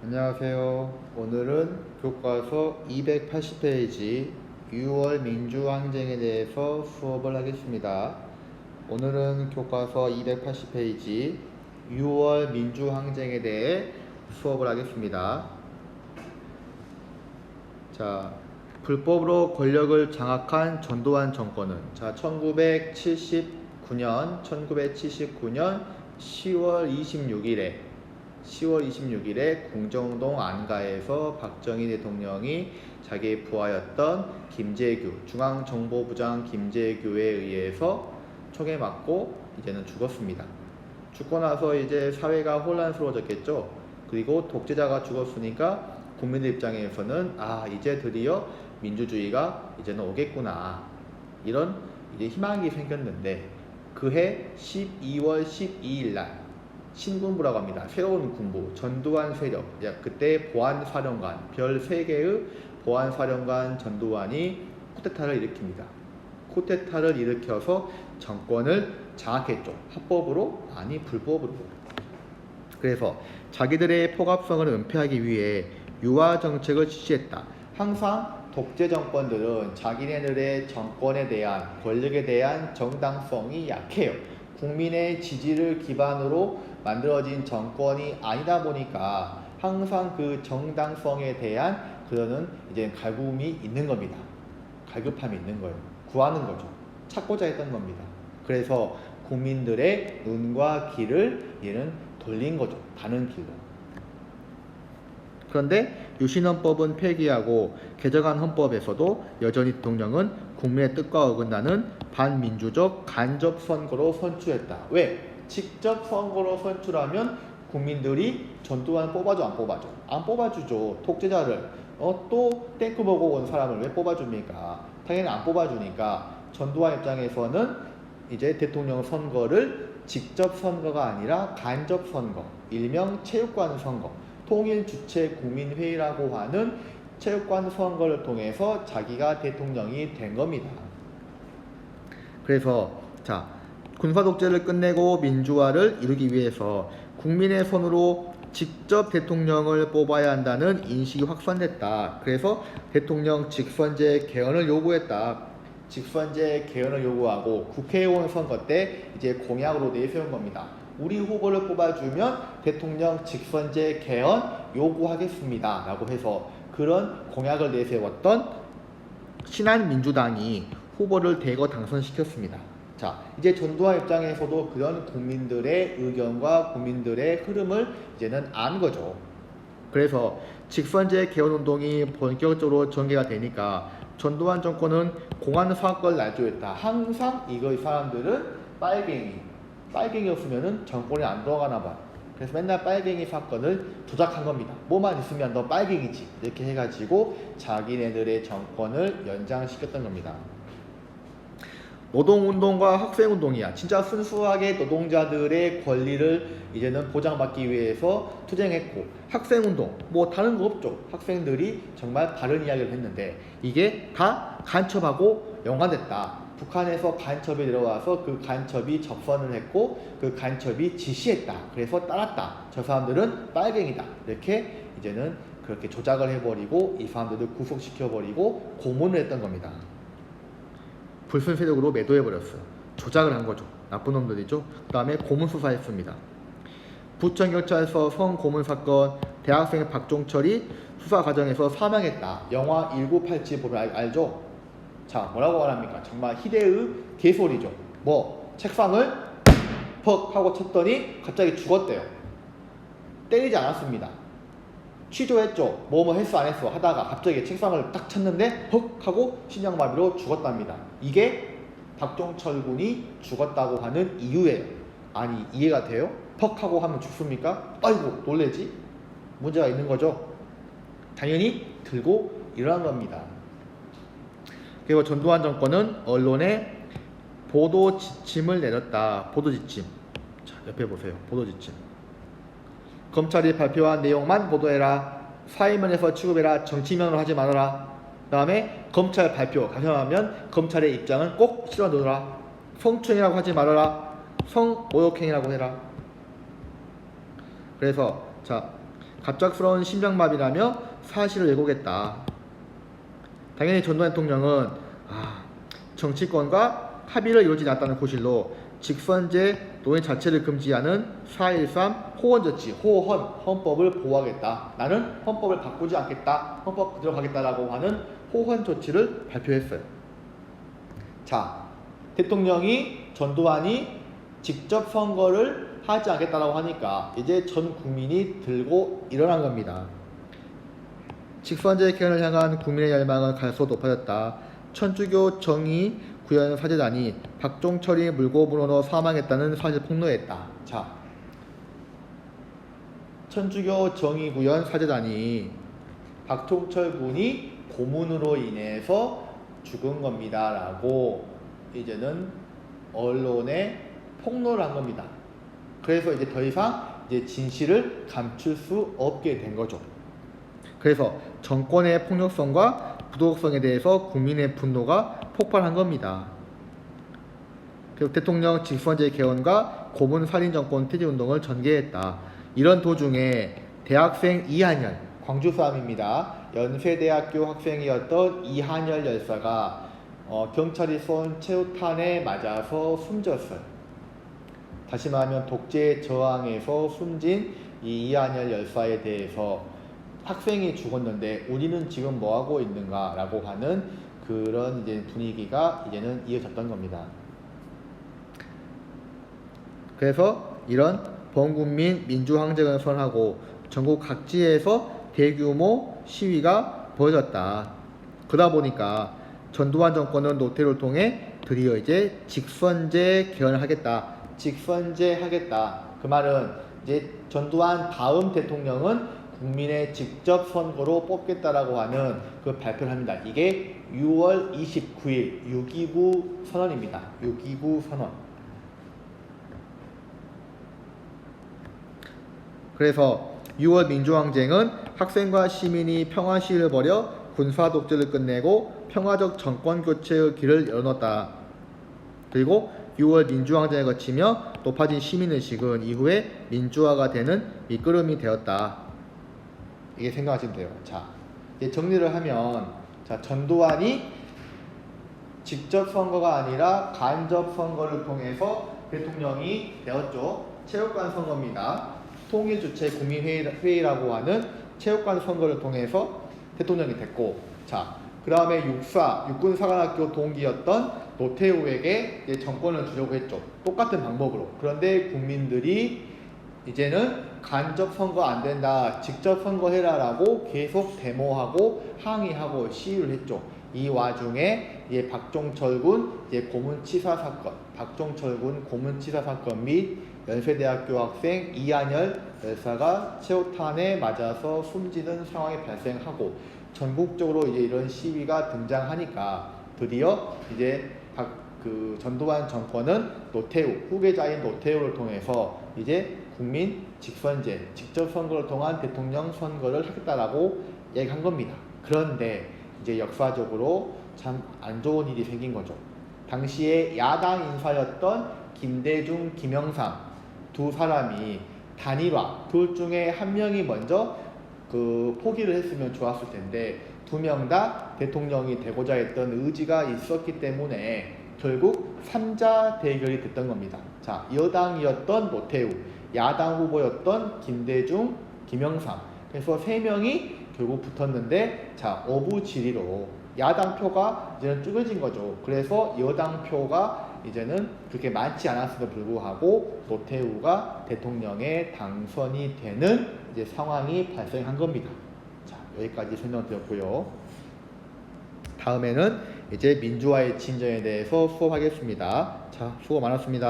안녕하세요. 오늘은 교과서 280페이지 6월 민주항쟁에 대해서 수업을 하겠습니다. 오늘은 교과서 280페이지 6월 민주항쟁에 대해 수업을 하겠습니다. 자, 불법으로 권력을 장악한 전두환 정권은 1979년 10월 26일에 공정동 안가에서 박정희 대통령이 자기의 부하였던 김재규, 중앙정보부장 김재규에 의해서 총에 맞고 이제는 죽었습니다. 죽고 나서 이제 사회가 혼란스러워졌겠죠. 그리고 독재자가 죽었으니까 국민들 입장에서는 이제 드디어 민주주의가 이제는 오겠구나, 이런 이제 희망이 생겼는데, 그해 12월 12일 날 신군부라고 합니다. 새로운 군부, 전두환 세력, 그때 보안사령관, 별 3개의 보안사령관 전두환이 쿠데타를 일으킵니다. 쿠데타를 일으켜서 정권을 장악했죠. 합법으로? 아니, 불법으로. 그래서 자기들의 폭압성을 은폐하기 위해 유화 정책을 실시했다. 항상 독재 정권들은 자기네들의 정권에 대한, 권력에 대한 정당성이 약해요. 국민의 지지를 기반으로 만들어진 정권이 아니다 보니까 항상 그 정당성에 대한 그러는 이제 갈굼이 있는 겁니다. 갈급함이 있는 거예요. 구하는 거죠. 찾고자 했던 겁니다. 그래서 국민들의 눈과 귀를 얘는 돌린 거죠. 다른 길로. 그런데 유신헌법은 폐기하고 개정한 헌법에서도 여전히 대통령은 국민의 뜻과 어긋나는 반민주적 간접선거로 선출했다. 왜? 직접 선거로 선출하면 국민들이 전두환 뽑아줘, 안 뽑아줘? 안 뽑아주죠. 독재자를 또 탱크 보고 온 사람을 왜 뽑아줍니까? 당연히 안 뽑아주니까 전두환 입장에서는 이제 대통령 선거를 직접 선거가 아니라 간접 선거, 일명 체육관 선거, 통일 주체 국민회의라고 하는 체육관 선거를 통해서 자기가 대통령이 된 겁니다. 그래서 군사 독재를 끝내고 민주화를 이루기 위해서 국민의 손으로 직접 대통령을 뽑아야 한다는 인식이 확산됐다. 그래서 대통령 직선제 개헌을 요구했다. 직선제 개헌을 요구하고 국회의원 선거 때 이제 공약으로 내세운 겁니다. 우리 후보를 뽑아주면 대통령 직선제 개헌 요구하겠습니다 라고 해서 그런 공약을 내세웠던 신한민주당이 후보를 대거 당선시켰습니다. 이제 전두환 입장에서도 그런 국민들의 의견과 국민들의 흐름을 이제는 안 거죠. 그래서 직선제 개헌운동이 본격적으로 전개가 되니까 전두환 정권은 공안 사건을 날조했다. 항상 이 사람들은 빨갱이였으면 정권에 안 들어가나 봐. 그래서 맨날 빨갱이 사건을 조작한 겁니다. 뭐만 있으면 너 빨갱이지, 이렇게 해가지고 자기네들의 정권을 연장시켰던 겁니다. 노동운동과 학생운동이야. 진짜 순수하게 노동자들의 권리를 이제는 보장받기 위해서 투쟁했고, 학생운동 뭐 다른 거 없죠. 학생들이 정말 바른 이야기를 했는데 이게 다 간첩하고 연관됐다. 북한에서 간첩이 들어와서 그 간첩이 접선을 했고 그 간첩이 지시했다. 그래서 따랐다. 저 사람들은 빨갱이다. 이렇게 이제는 그렇게 조작을 해버리고 이 사람들을 구속시켜버리고 고문을 했던 겁니다. 불순 세력으로 매도해버렸어요. 조작을 한 거죠. 나쁜 놈들이죠. 그 다음에 고문수사했습니다. 부천경찰서 성고문 사건, 대학생 박종철이 수사 과정에서 사망했다. 영화 1987 보면 알죠? 뭐라고 말합니까? 정말 희대의 개소리죠. 책상을 퍽 하고 쳤더니 갑자기 죽었대요. 때리지 않았습니다. 취조했죠. 했어 안 했어 하다가 갑자기 책상을 딱 쳤는데 헉 하고 심장마비로 죽었답니다. 이게 박종철 군이 죽었다고 하는 이유예요. 아니, 이해가 돼요? 퍽 하고 하면 죽습니까? 아이고 놀래지? 문제가 있는 거죠. 당연히 들고 일어난 겁니다. 그리고 전두환 정권은 언론에 보도 지침을 내렸다. 보도 지침. 옆에 보세요. 보도 지침. 검찰이 발표한 내용만 보도해라. 사회면에서 취급해라. 정치면으로 하지 말아라. 그 다음에 검찰 발표 가셔하면 검찰의 입장은 꼭 실어 넣어라. 성추행이라고 하지 말아라. 성모욕행위라고 해라. 그래서 갑작스러운 심장마비라며 사실을 왜곡했다. 당연히 전두환 대통령은 정치권과 합의를 이루지 않았다는 고실로 직선제 노예 자체를 금지하는 4.13 호헌조치, 호헌, 헌법을 보호하겠다. 나는 헌법을 바꾸지 않겠다. 헌법 그대로 가겠다라고 하는 호헌 조치를 발표했어요. 자, 대통령이 전두환이 직접 선거를 하지 않겠다라고 하니까 이제 전 국민이 들고 일어난 겁니다. 직선제 개헌을 향한 국민의 열망은 갈수록 높아졌다. 천주교 정의 구현 사제단이 박종철이 물고 물어넣어 사망했다는 사실 폭로했다. 자, 천주교 정의 구현 사제단이 박종철 군이 고문으로 인해서 죽은 겁니다 라고 이제는 언론에 폭로를 한 겁니다. 그래서 이제 더 이상 이제 진실을 감출 수 없게 된 거죠. 그래서 정권의 폭력성과 부도덕성에 대해서 국민의 분노가 폭발한 겁니다. 그리고 대통령 직선제 개헌과 고문 살인 정권 퇴진 운동을 전개했다. 이런 도중에 대학생 이한열, 광주 사람입니다. 연세대학교 학생이었던 이한열 열사가 경찰이 쏜 최후탄에 맞아서 숨졌어요. 다시 말하면 독재 저항에서 숨진 이 이한열 열사에 대해서 학생이 죽었는데 우리는 지금 뭐 하고 있는가 라고 하는 그런 이제 분위기가 이제는 이어졌던 겁니다. 그래서 이런 범국민 민주항쟁을 선언하고 전국 각지에서 대규모 시위가 벌어졌다. 그러다 보니까 전두환 정권은 노태우를 통해 드디어 이제 직선제 개헌을 하겠다. 직선제 하겠다. 그 말은 이제 전두환 다음 대통령은 국민의 직접 선거로 뽑겠다라고 하는 그 발표를 합니다. 이게 6월 29일 6.29 선언입니다. 6.29 선언. 그래서 6월 민주항쟁은 학생과 시민이 평화 시위를 벌여 군사 독재를 끝내고 평화적 정권 교체의 길을 열어놓았다. 그리고 6월 민주항쟁을 거치며 높아진 시민의식은 이후에 민주화가 되는 밑거름이 되었다. 이게 생각하시면 돼요. 자, 이제 정리를 하면, 자, 전두환이 직접 선거가 아니라 간접 선거를 통해서 대통령이 되었죠. 체육관 선거입니다. 통일주체 국민회의라고 하는 체육관 선거를 통해서 대통령이 됐고, 자, 그 다음에 육군사관학교 동기였던 노태우에게 이제 정권을 주려고 했죠. 똑같은 방법으로. 그런데 국민들이 이제는 간접 선거 안 된다, 직접 선거해라 라고 계속 데모하고 항의하고 시위를 했죠. 이 와중에 이제 박종철 군 이제 고문치사 사건, 박종철 군 고문치사 사건 및 연세대학교 학생 이한열 열사가 최후탄에 맞아서 숨지는 상황이 발생하고 전국적으로 이제 이런 시위가 등장하니까 드디어 이제 전두환 정권은 노태우, 후계자인 노태우를 통해서 이제 국민 직선제, 직접 선거를 통한 대통령 선거를 하겠다라고 얘기한 겁니다. 그런데 이제 역사적으로 참 안 좋은 일이 생긴 거죠. 당시에 야당 인사였던 김대중, 김영삼 두 사람이 단일화, 둘 중에 한 명이 먼저 포기를 했으면 좋았을 텐데 두 명 다 대통령이 되고자 했던 의지가 있었기 때문에 결국 3자 대결이 됐던 겁니다. 자, 여당이었던 노태우, 야당 후보였던 김대중, 김영삼. 그래서 세 명이 결국 붙었는데, 자, 어부지리로 야당 표가 이제는 쪼개진 거죠. 그래서 여당 표가 이제는 그렇게 많지 않았음에도 불구하고 노태우가 대통령에 당선이 되는 이제 상황이 발생한 겁니다. 자, 여기까지 설명드렸고요. 다음에는 이제 민주화의 진전에 대해서 수업하겠습니다. 자, 수고 많았습니다.